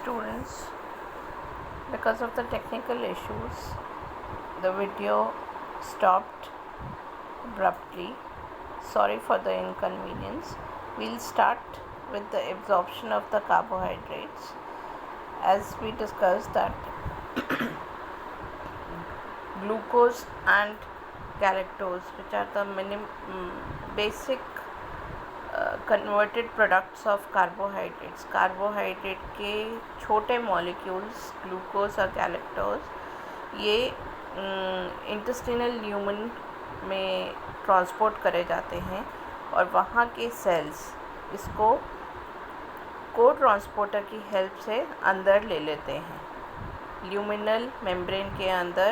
Students, because of the technical issues, the video stopped abruptly. Sorry for the inconvenience. We'll start with the absorption of the carbohydrates. As we discussed that glucose and galactose, which are the basic converted products of carbohydrates, carbohydrate के छोटे molecules glucose और galactose ये intestinal lumen में transport करे जाते हैं और वहाँ के सेल्स इसको को ट्रांसपोर्टर की हेल्प से अंदर ले लेते हैं। ल्यूमिनल मेम्ब्रेन के अंदर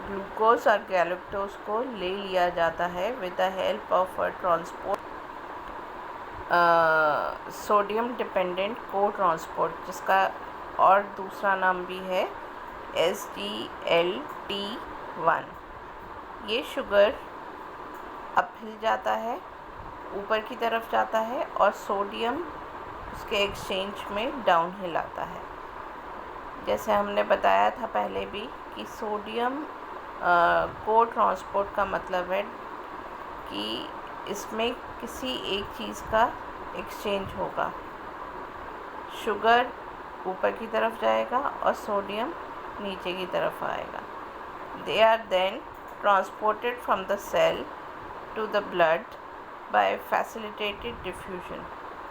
ग्लूकोज और गैलेक्टोज को ले लिया जाता है with the help of a transport sodium dependent को ट्रांसपोर्ट, जिसका और दूसरा नाम भी है SGLT1। ये शुगर अपहिल जाता है, ऊपर की तरफ जाता है और सोडियम उसके एक्सचेंज में डाउनहिल आता है। जैसे हमने बताया था पहले भी कि सोडियम को ट्रांसपोर्ट का मतलब है कि इसमें किसी एक चीज़ का एक्सचेंज होगा। शुगर ऊपर की तरफ जाएगा और सोडियम नीचे की तरफ आएगा। They are then transported from the cell to the blood by facilitated diffusion,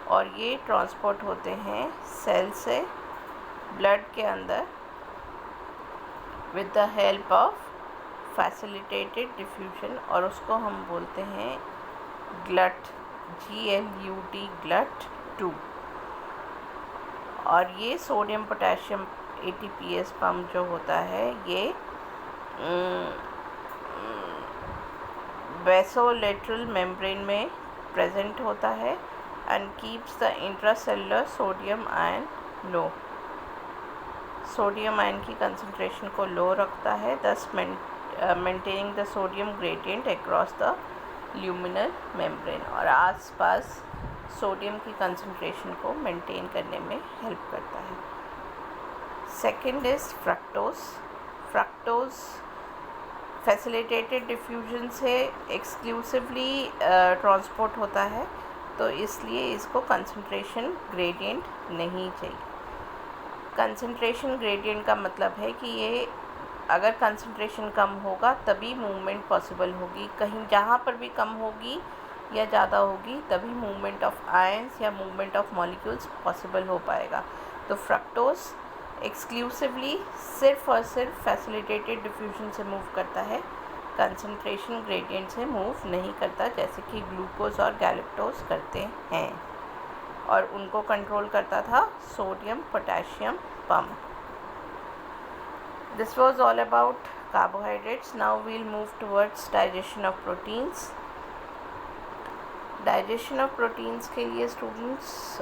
और ये ट्रांसपोर्ट होते हैं सेल से ब्लड के अंदर with the help of facilitated diffusion, और उसको हम बोलते हैं ग्लट, GLUT, ग्लट 2। और ये सोडियम पोटेशियम ATPase पंप जो होता है ये वेसोलेटरल मेम्ब्रेन में प्रेजेंट होता है and keeps the intracellular sodium ion low. Sodium ion की कंसंट्रेशन को लो रखता है, दस maintaining the sodium gradient across the luminal membrane, और आसपास सोडियम की कंसंट्रेशन को मेंटेन करने में हेल्प करता है। Second is fructose. Fructose facilitated diffusion से एक्सक्लूसिवली ट्रांसपोर्ट होता है, तो इसलिए इसको कंसंट्रेशन ग्रेडियंट नहीं चाहिए। कंसंट्रेशन ग्रेडियंट का मतलब है कि ये अगर कंसंट्रेशन कम होगा तभी मूवमेंट पॉसिबल होगी, कहीं जहाँ पर भी कम होगी या ज़्यादा होगी तभी मूवमेंट ऑफ आयंस या मूवमेंट ऑफ मॉलिक्यूल्स पॉसिबल हो पाएगा। तो फ्रक्टोज एक्सक्लूसिवली सिर्फ और सिर्फ फैसिलिटेटेड डिफ्यूजन से मूव करता है, कंसंट्रेशन ग्रेडियंट से मूव नहीं करता, जैसे कि ग्लूकोज और गैलेक्टोज करते हैं, और उनको कंट्रोल करता था sodium potassium pump. This was all about carbohydrates. Now we'll move towards digestion of proteins. Digestion of proteins के लिए स्टूडेंट्स,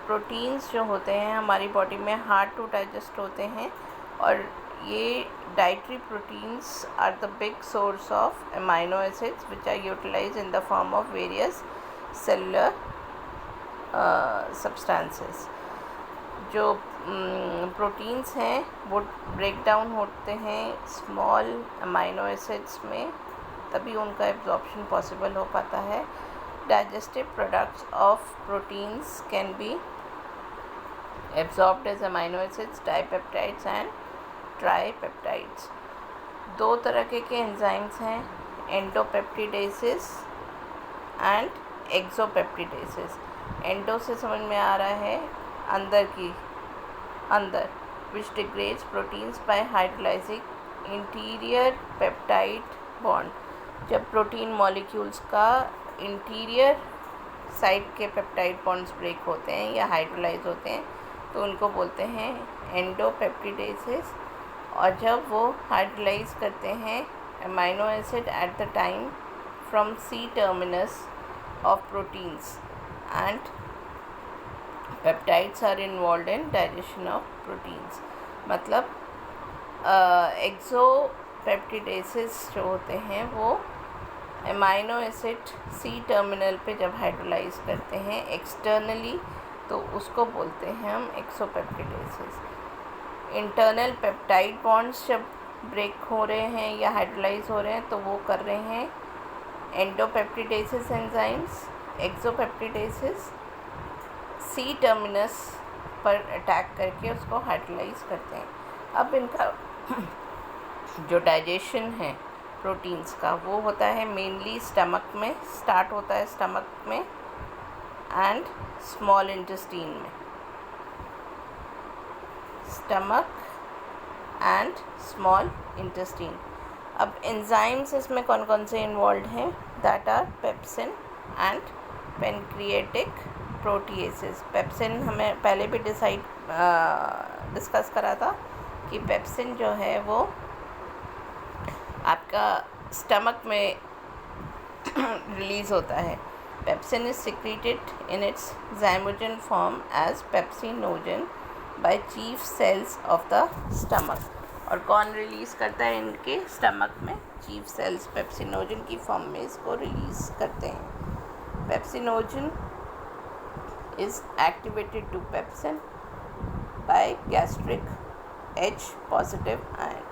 प्रोटीन्स जो होते हैं हमारी बॉडी में हार्ड टू डाइजेस्ट होते हैं, और ये dietary proteins are the big source of amino acids which are utilize in the form of various cellular substances. जो प्रोटीन्स हैं वो ब्रेक डाउन होते हैं स्मॉल अमाइनो एसिड्स में, तभी उनका एब्जॉर्प्शन पॉसिबल हो पाता है। Digestive products of proteins can be absorbed as amino acids, dipeptides and tripeptides. दो तरह के एंजाइम्स हैं, एंडोपेप्टिडेसिस एंड एक्सोपेप्टिडेसिस। एंडो से समझ में आ रहा है अंदर which degrades proteins by hydrolysing interior peptide bond. जब प्रोटीन मॉलिक्यूल्स का इंटीरियर साइड के पेप्टाइड बॉन्ड्स ब्रेक होते हैं या हाइड्रोलाइज होते हैं तो उनको बोलते हैं एंडोपेप्टिडेसिस। और जब वो हाइड्रोलाइज करते हैं amino acid at the time from C terminus of proteins and peptides are involve in digestion of proteins. मतलब एक्सोपेप्टिडेसिस जो होते हैं वो अमाइनो एसिड C टर्मिनल पे जब हाइड्रोलाइज करते हैं एक्सटर्नली, तो उसको बोलते हैं हम एक्सोपेप्टिडेसेस। इंटरनल पेप्टाइड बॉन्ड्स जब ब्रेक हो रहे हैं या हाइड्रोलाइज हो रहे हैं तो वो कर रहे हैं एंडोपेप्टिडेसेस एंजाइम्स। एक्सोपेप्टिडेसेस सी टर्मिनस पर अटैक करके उसको हाइड्रोलाइज करते हैं। अब इनका जो डाइजेशन है प्रोटीन्स का वो होता है मेनली स्टमक में, स्टार्ट होता है स्टमक में एंड स्मॉल इंटेस्टीन में। Stomach and small intestine. अब एंजाइम्स इसमें कौन कौन से इन्वॉल्व हैं? That are pepsin and pancreatic proteases. Pepsin हमें पहले भी डिस्कस करा था कि पेप्सिन जो है वो आपका स्टमक में रिलीज़ होता है। Pepsin is secreted in its zymogen form as pepsinogen by chief cells of the stomach. और कौन रिलीज़ करता है इनके स्टमक में? चीफ सेल्स पेप्सिनोजन की फॉर्म में इसको रिलीज़ करते हैं। Pepsinogen is activated to pepsin by gastric H positive ion.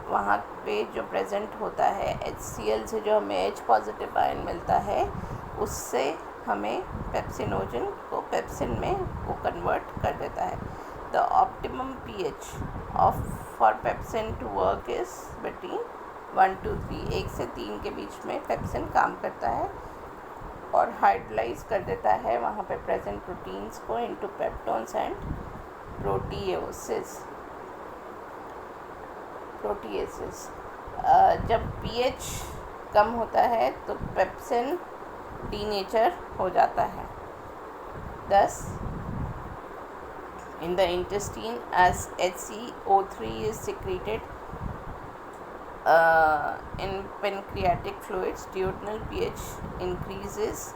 वहाँ पे जो प्रेजेंट होता है HCl से जो हमें H पॉजिटिव आयन मिलता है उससे हमें पेप्सिनोजन को पेप्सिन में वो कन्वर्ट कर देता है। The optimum pH of for pepsin to work is between 1 to 3। 1 से 3 के बीच में पेप्सिन काम करता है और हाइड्रोलाइज कर देता है वहाँ पे प्रेजेंट प्रोटीन्स को इनटू पेप्टोन्स एंड प्रोटीएसेस। जब pH कम होता है तो पेप्सिन डीनेचर हो जाता है। Thus, in the intestine, as HCO3 is secreted in pancreatic fluids, duodenal pH increases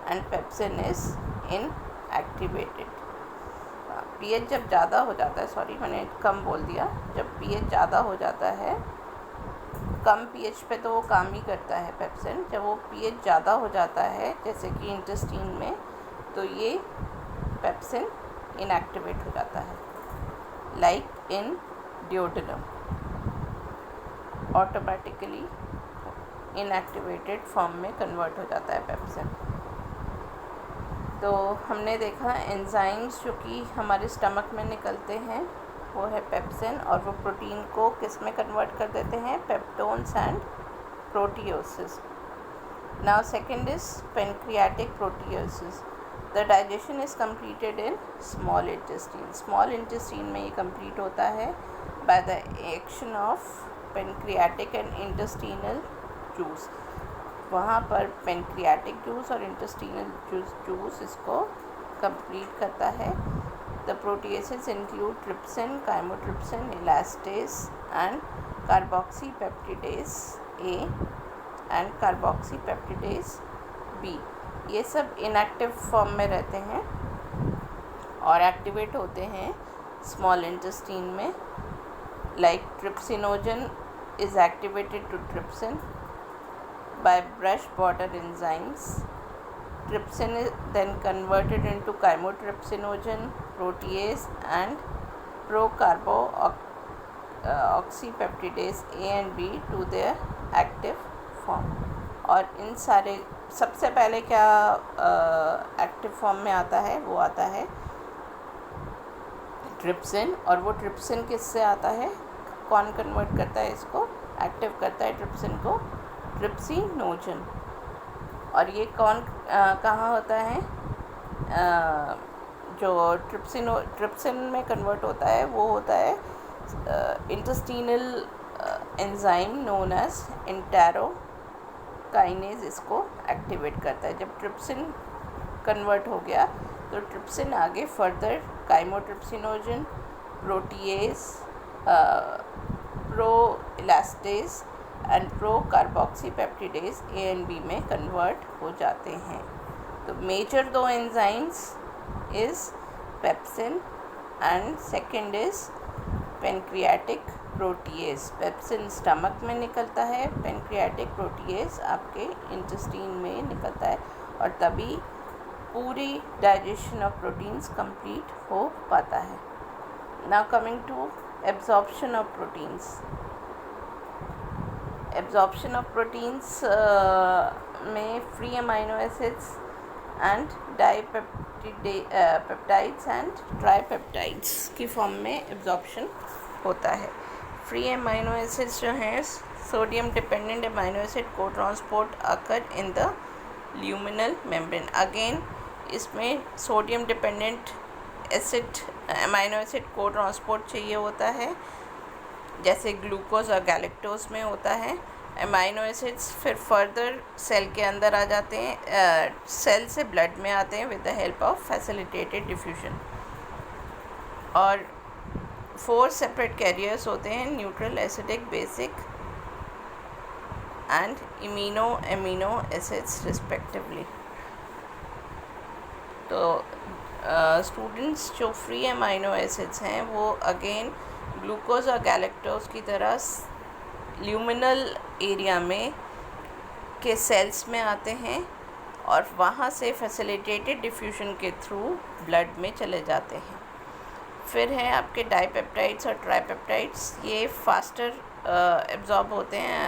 and pepsin is inactivated. pH जब ज़्यादा हो जाता है, मैंने कम बोल दिया, जब pH ज़्यादा हो जाता है, कम pH पे तो वो काम ही करता है पेप्सिन। जब वो pH ज़्यादा हो जाता है जैसे कि इंटेस्टीन में तो ये पेप्सिन इनएक्टिवेट हो जाता है। Like in duodenum automatically inactivated form में कन्वर्ट हो जाता है पेप्सिन। तो हमने देखा एंजाइम्स जो कि हमारे स्टमक में निकलते हैं वो है पेप्सिन और वो प्रोटीन को किस में कन्वर्ट कर देते हैं? Peptones and proteoses. Now second is pancreatic proteases. The digestion is completed in small intestine. Small intestine में ये कंप्लीट होता है by the action of pancreatic and intestinal juice. वहाँ पर पेनक्रियाटिक जूस और इंटेस्टीनल जूस इसको कंप्लीट करता है। The proteases include trypsin, chymotrypsin, elastase and carboxypeptidase A and carboxypeptidase B. ये सब इनएक्टिव फॉर्म में रहते हैं और एक्टिवेट होते हैं स्मॉल इंटेस्टीन में। Like trypsinogen is activated to trypsin by brush border enzymes. Trypsin is then converted into chymotrypsinogen protease and procarboxypeptidase A and B to their active form. और इन सारे सबसे पहले क्या एक्टिव फॉर्म में आता है? वो आता है ट्रिप्सिन। और वो ट्रिप्सिन किससे आता है? कौन कन्वर्ट करता है इसको? एक्टिव करता है ट्रिप्सिन को ट्रिप्सिनोजन। और ये कौन कहाँ होता है? जो ट्रिप्सिन में कन्वर्ट होता है वो होता है इंटेस्टीनल एंजाइम नोन एज एंटेरोकाइनेज इसको एक्टिवेट करता है। जब ट्रिप्सिन कन्वर्ट हो गया तो ट्रिप्सिन आगे further chymotrypsinogen, protease, proelastase and procarboxypeptidase A and B में कन्वर्ट हो जाते हैं। तो मेजर दो enzymes is pepsin and second is pancreatic protease. Pepsin stomach में निकलता है, पेनक्रियाटिक प्रोटीएस आपके इंटेस्टीन में निकलता है और तभी पूरी डाइजेशन ऑफ प्रोटीन्स कंप्लीट हो पाता है। Now coming to absorption of proteins. Absorption of proteins में free amino acids and dipeptides and tripeptides की फॉर्म में एब्जॉर्प्शन होता है। फ्री अमाइनो एसिड्स जो हैं सोडियम डिपेंडेंट अमाइनो एसिड को transport occur in the luminal membrane. Again इसमें sodium dependent amino acid को ट्रांसपोर्ट चाहिए होता है, जैसे ग्लूकोज और गैलेक्टोज में होता है। अमाइनो एसिड्स फिर फर्दर सेल के अंदर आ जाते हैं, सेल से ब्लड में आते हैं with the help of facilitated diffusion. और 4 सेपरेट कैरियर्स होते हैं, neutral, acidic, basic and amino acids respectively. तो स्टूडेंट्स जो फ्री अमाइनो एसिड्स हैं वो अगेन ग्लूकोज और गैलेक्टोज की तरह ल्यूमिनल एरिया में के सेल्स में आते हैं और वहाँ से फैसिलिटेटेड डिफ्यूजन के थ्रू ब्लड में चले जाते हैं। फिर है आपके डाईपेप्टाइड्स और ट्राईपेप्टाइड्स, ये फास्टर एब्जॉर्ब होते हैं